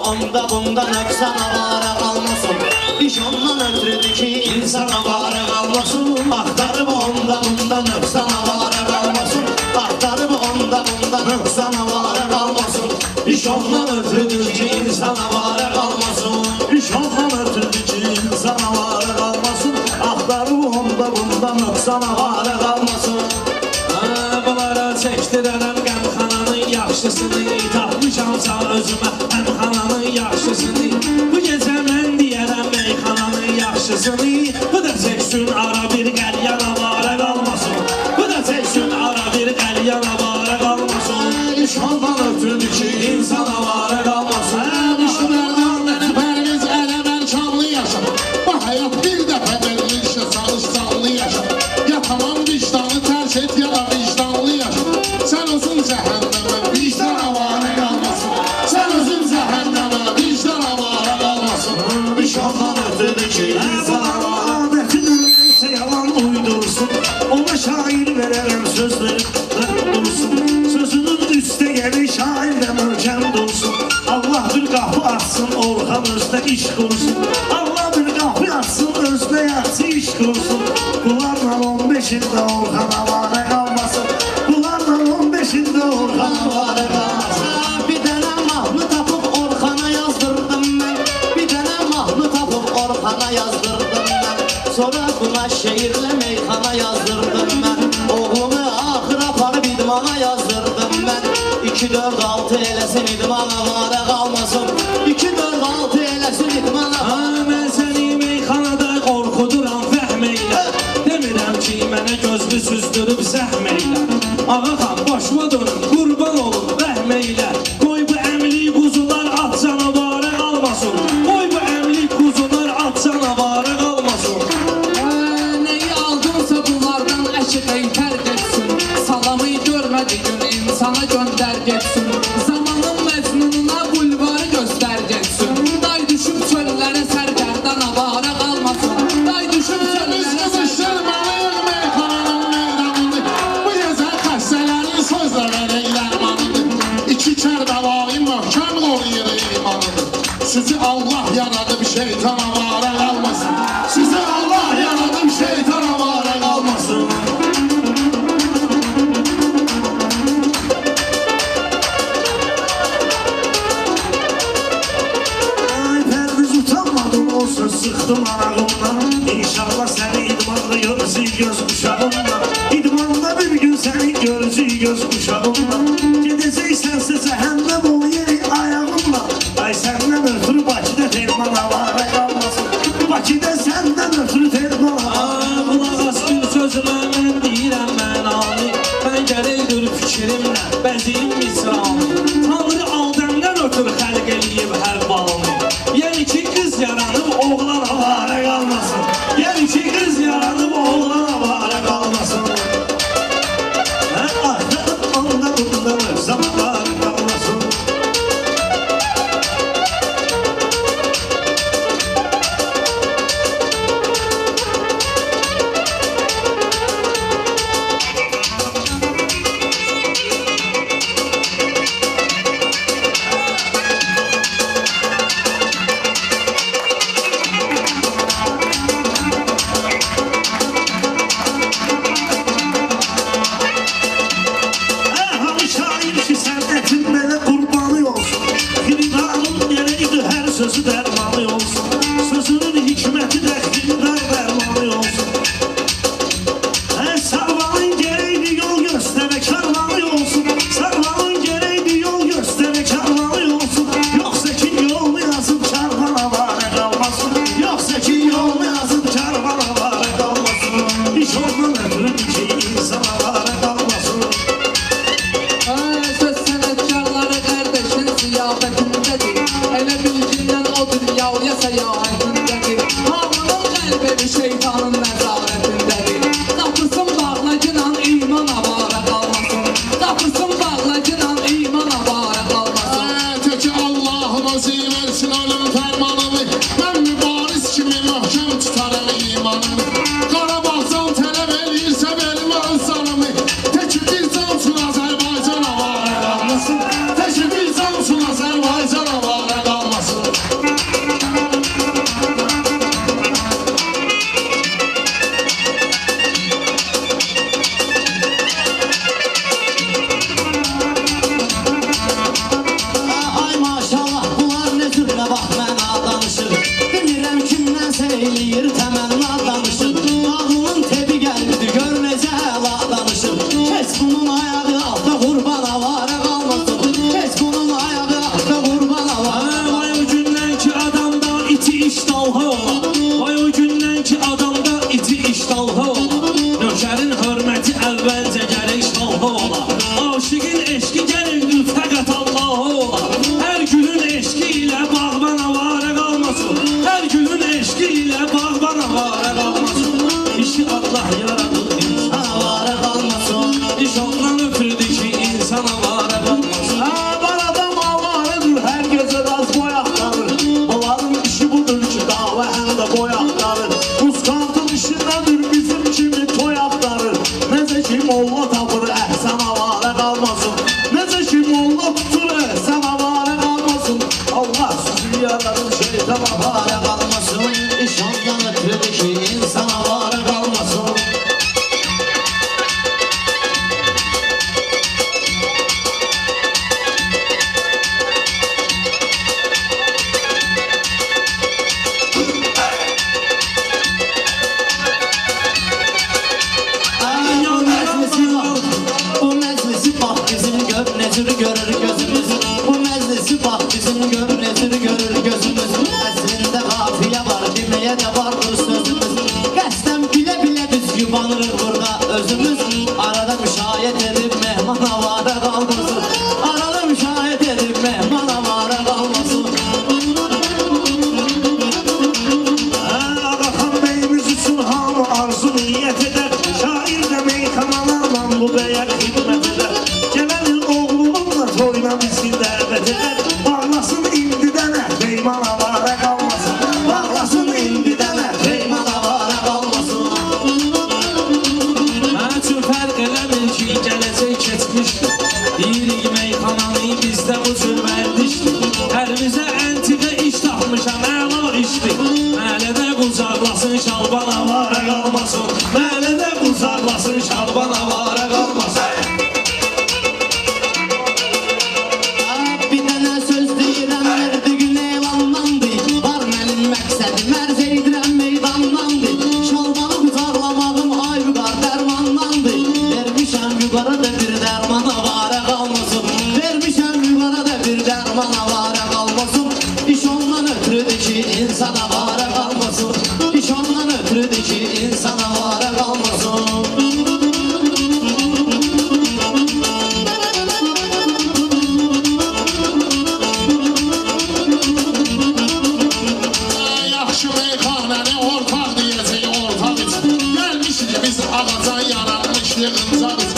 onda bundan öpsən avara qalmasın. İş ondan ötürüdür ki insan avara qalmasın. Axtarıb onda bundan öpsən avara qalmasın. Axtarıb onda bundan öpsən avara qalmasın. İş ondan ötürüdür ki insan avara qalmasın. İş ondan ötürüdür ki insan avara qalmasın. Axtarıb onda bundan öpsən avara qalmasın. Bunlara çəkdirərəm qəmxananın yaxşısını. Tapmışamsa özümə həmxananın yaxşısını. Bu gecə mən deyərəm meyxananın yaxşısını. Bu da çəksin ara bir qəlyan avara qalmasın. Bu da çəksin ara bir qəlyan avara qalmasın. İş ondan ötürüdür ki insan avara qalmasın. İşlərdən pərviz ələmən şanlı yaşa. Bu həyat bir dəfə verilirsə çalış canlı yaşa. Ya tamam vicdanı tərk et ya da vicdanlı yaşa. Sən özün cəhənnəmə vicdan avara qalmasın. Sən özün cəhənnəmə vicdan avara qalmasın. İş ondan ötürüdür ki insan avara qalmasın. Yalan uydursun. Ona şair verərəm sözləri dursun. Sözünün üstə gəlir şair də möhkəm dursun. Allah bir qapı açsın Orxan özdə iş qursun. Allah bir qapı açsın özdə yaxşı iş qursun. Bunlarla 15'ində Orxan avara qalmasın. Bunlarla 15'ində Orxan avara qalmasın. Bir dənə mahnı tapıb Orxana yazdırdım mən. Bir dənə mahnı tapıb Orxana yazdırdım mən. Sonra buna şeirlə meyxana yazdırdım mən. Oğlumu axır aparıb idmana yazdırdım mən. 2-4-6 eləsin idman avara qalmasın. 2-4-6 eləsin idman avara. Mən səni meyxanada qorxuduram fəhm eylə. Demirəm ki mənə gözlü süzdürüb zəhm eylə. Ağaxan başıma dönüm qurban olun rəhm eylə. Qoy bu əmli quzular at canavara qalmasın. Qoy bu əmli quzular at canavara qalmasın. Neyi aldınsa bunlardan əşq eytər getsin. Salamı görmədi gün insana göndər getsin. Zamanın məcnununa bulvarı göstər getsin. Day düşüb çöllərə sərgərdən avara qalmasın. Day düşüb Biz çöllərə qızışdırmayıq meyxananın meydanını. Bu gecə xəstələrin sözləri iləmanıdır. İki Kərbəlayı möhkəm qoruyur imanını. Sizi Allah yaradıb şeytan avara qalmasın. Sizi Allah yaradıb şeytan avara qalmasın. Ay Pərviz utanmadın o söz sıxdım arağımdan. İnşallah səni idmanda görəcək göz quşağımdan. İdmanda bir gün səni görəcək göz quşağımdan. Gedəcəksənsə cəhənnəm ol yeri ayağımla. Ay səndən ötürü Bakıda Terman avara qalmasın. Bakıda səndən ötürü Terman avara Qulaq as bir sözümə mən deyirəm mənanı. Mən gərəkdir fikrimlə bəziyim misranı. Tanrı Adəmdən ötürü xəlq eləyib hər balını. Yəni ki qız yaranıb oğlan avara qalmasın. Yəni ki qız yaranıb oğlan avara qalmasın. onda bundan öpsəm avara qalmasın. Hamı şair ki sənətin mənə qurbanı olsun. Xiridanın gələydi hər sözü dərmanı olsun. Sözünün hikməti də xiridar dərmanı olsun. Sarvanın gələydi yol göstərə karvanı olsun. Sarvanın gələydi yol göstərə karvanı olsun. Yoxsa ki yolunu yazıb karvan avara qalmasın. Yoxsa ki yolunu yazıb karvan avara qalmasın. İş ondan ötürüdür ki insan avara qalmasın. söz sənətkarları qardaşın ziyafətindədir. Elə bilgindən odur yavruya səyahətindədir. Hamının qəlbi şeytanın nəzarətindədir. Qapısın bağlacınan iman avara qalmasın. Qapısın bağlacınan iman avara qalmasın. Teki Allah'ın özü versin ölüm fermanını. Ben mübariz kimi möhkəm tutarım imanını. Qarabağcan tələb eləyirsə vermə öz canımı. Teki bir can üçün Azərbaycan avara qalmasın. Teki bir can üçün Azərbaycan avara qalmasın. tamam. Avara kalmasın, iş ondan ötürüdür ki insan avara kalmasın. Bu meclisi bak bizim gör nezir görür gözümüz. Bu meclisi bak bizim gör nezir görür gözümüz. Əslində qafiyə var deməyə də vardır sözümüz. Qəsdən bilə bilə biz yubanırıq burada özümüz. Arada müşahidə edib mehman avara qalmasın. Arada müşahidə edib mehman avara qalmasın. Ağaxan beyimiz üçün hamı arzu niyyət edər. Şair də meyxanalarla bu bəyə xidmət edər. Gələn il oğlununla toyuna bizi dəvət edər. Bağlasın indidən peyman avara qalmasın. Bağlasın indidən peyman avara qalmasın. Mən üçün fərq eləmir ki, gələcək keçmişdir. Deyirik meyxananı bizdə bu cür vərdişdir. Əlimizə əntiqə iş tapmışam, əla işdir. Məhəllədə qucaqlasın, şalban avara qalmasın. Məhəllədə qucaqlasın, şalban avara qalmasın. Bir dənə söz deyirəm, verdi gün elanlandı. Var mənim məqsədim, ərz edirəm meydanlandı. Şalbanı qucaqlamağım ay vüqar dərmanlandı. Vermişəm vüqara da bir dərman avara qalmasın. Vermişəm vüqara da bir dərman avara qalmasın. İş ondan ötürüdür ki insan avara qalmasın. İş ondan ötürüdür ki insan avara qalmasın. Yaxşı meyxanəni ortaq deyəcək ortaq iç. Gəlmişik biz ağaca yaranmış yığınca biz.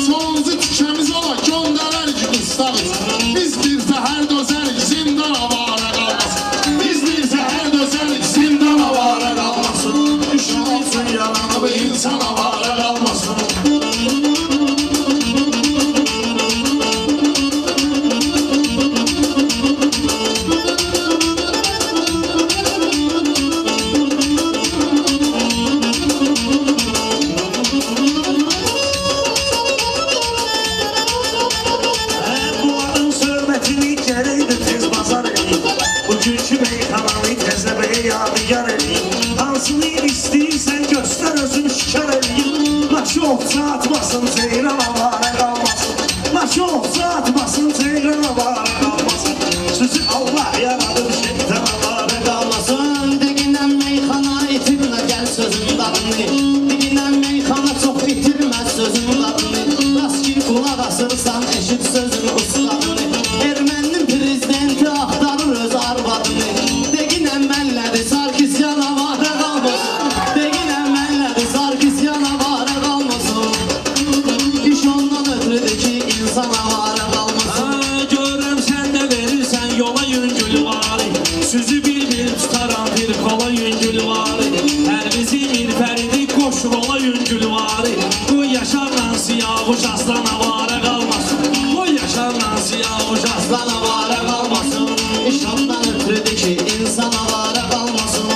Sonuncu tükəmiz ola göndərərik qıstaq iç. Biz bir zəhər dözərik zindan avara qalmasın. Biz bir zəhər dözərik zindan avara qalmasın. Düşün olsun yaranıb insan avara qalmasın. Bunların söhbətini gərəkdir tez bazar edin. Bugünkü meyxananı təzə bəyə yadigar edin. Hansını istəyirsən göstər özün şikar edin. Naşı oxça atmasın, ceyran avara qalmasın. Naşı oxça atmasın, ceyran avara qalmasın. Sizi Allah yaradıb şeytan avara Qalmasın, deginən meyxana itirmə gəl sözün dadını. Deginən meyxana çox itirmə sözün dadını. Rast ki qulaq asırsan eşit sözün ustadını. Erməninin prezidenti axtarır öz arvadını. Deginən mənlədir Sarkisyan avara qalmasın. Deginən mənlədir Sarkisyan avara qalmasın. İş ondan ötürüdür ki insan avara qalmasın. Görürəm sən də verirsən yola yüngül var. Süzü bir tutaram bir kola yüngül var. Hər bizim irfəridi qoş rola yüngül var. Bu yaşarla siyavuş aslan avara qalmasın. Bu yaşarla siyavuş aslan Aslan avara qalmasın. İş ondan ötürüdür ki insan avara qalmasın.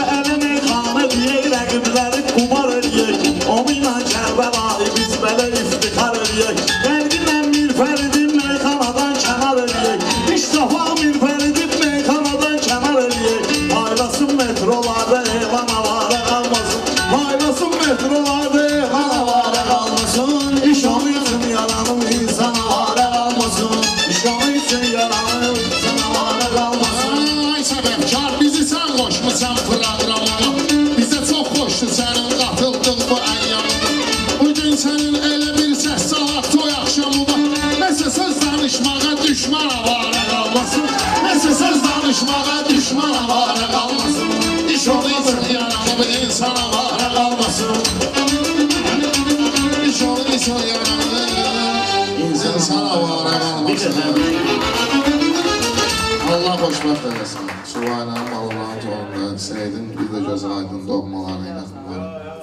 Ələ meyxana deyək, rəqibləri qumar eləyək. Onunla Kərbəlayı biz belə iftixar eləyək. Verginlə Mirfəridim meyxanadan kənar eləyək. İştafa Mirfəridim meyxanadan kənar eləyək. Paylasın metrolarda elan avara qalmasın. Paylasın metrolarda elan avara qalmasın. İş onun üçün yaranım insan avara qalmasın. İş onun üçün yaranım insan avara qalmasın. Ay səbəbkar bizi sən qoşmusan proqramına. Bizə çox xoşdur sənin qatıldığın bu əyyamına. Bugün sənin elə bir səs salaq toy axşamına. Nəsə söz danışmağa düşman avara qalmasın. Nəsə söz danışmağa düşman avara qalmasın. İş onu üçün yaranıb insan avara qalmasın. İş onu üçün yaranıb insan avara qalmasın. Allah xoşbəxt eləsin. Suvayla, malından, toğundan, Seydin bir də gözü aydın doğmalarına inanmalarına.